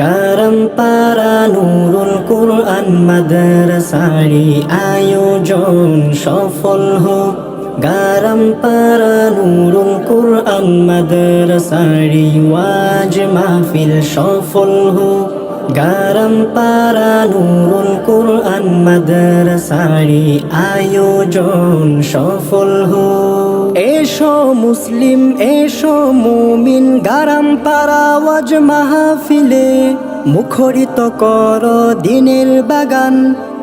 গারামপাড়া নুরুল কুরআন মাদ্রাসারি আয়োজন সফল হোক। গারামপাড়া নুরুল কুরআন মাদ্রাসারি ওয়াজ মাহফিল সফল হোক। গারামপাড়া নুরুল কুরআন মাদ্রাসারি আয়োজন সফল হোক। এসো মুসলিম এসো মুমিন গারামপাড়া ওয়াজ মাহফিলে মুখরিত কর দিনের বাগান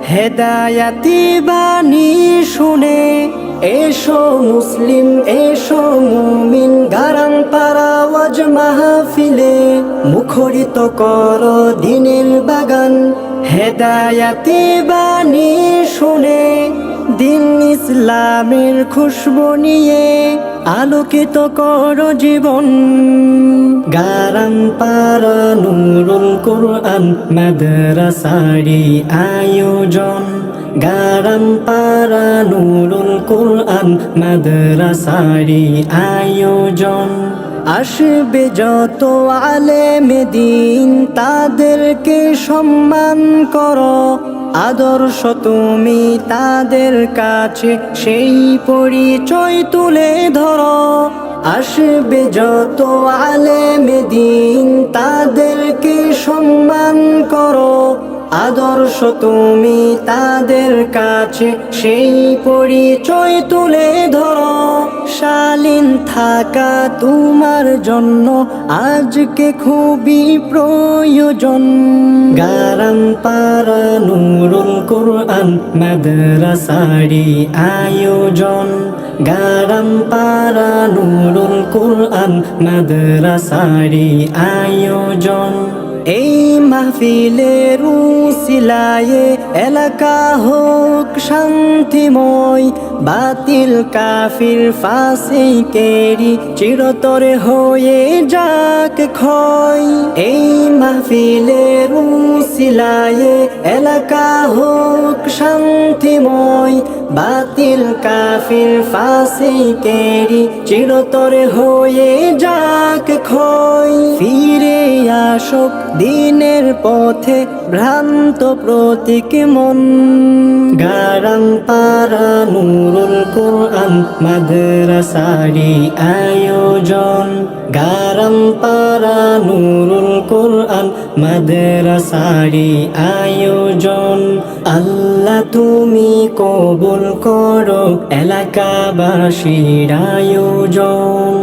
হেদায়াতি বাণী শুনে। এসো মুসলিম এসো মুমিন গারামপাড়া ওয়াজ মাহফিলে মুখরিত কর দিনের বাগান হেদায়াতি বাণী শুনে। দিন ইসলামের খুশবু নিয়ে আলোকিত কর জীবন। গারামপাড়া নুরুল কুরআন মাদ্রাসারি আয়োজন। গারামপাড়া নুরুল কুরআন মাদ্রাসারি আয়োজন। আসবে যত আলেমে দিন তাদেরকে সম্মান করো। আদর্শ তুমি তাদের কাছে সেই পরিচয় তুলে ধরো। আসবে যত আলেমে দিন তাদেরকে সম্মান করো। আদর্শ তুমি তাদের কাছে সেই পরিচয় তুলে ধরো। শালীন থাকা তোমার জন্য আজকে খুবই প্রয়োজন। গারামপাড়া নুরুল কুরআন মাদ্রাসারি আয়োজন। গারামপাড়া নুরুল কুরআন মাদ্রাসারি আয়োজন। এই মাহফিলের উসিলায়ে এলাকা হোক শান্তিময়। বাতিল কাফির ফাসিকেরি চিরতরে হয়ে যাক ক্ষয়। এই মাহফিলের উসিলায়ে এলাকা হোক শান্তিময়। বাতিল কাফির ফাসিকেরি চিরতরে হয়ে যাক ক্ষয়। ফিরে আসুক দিনের পথে ভ্রান্ত প্রতীক মন। গারামপাড়া নুরুল কুরআন মাদ্রাসারি আয়োজন। গারামপাড়া নুরুল কুরআন মাদ্রাসারি আয়োজন। আল্লাহ তুমি কবুল করো এলাকাবাসীর আয়োজন।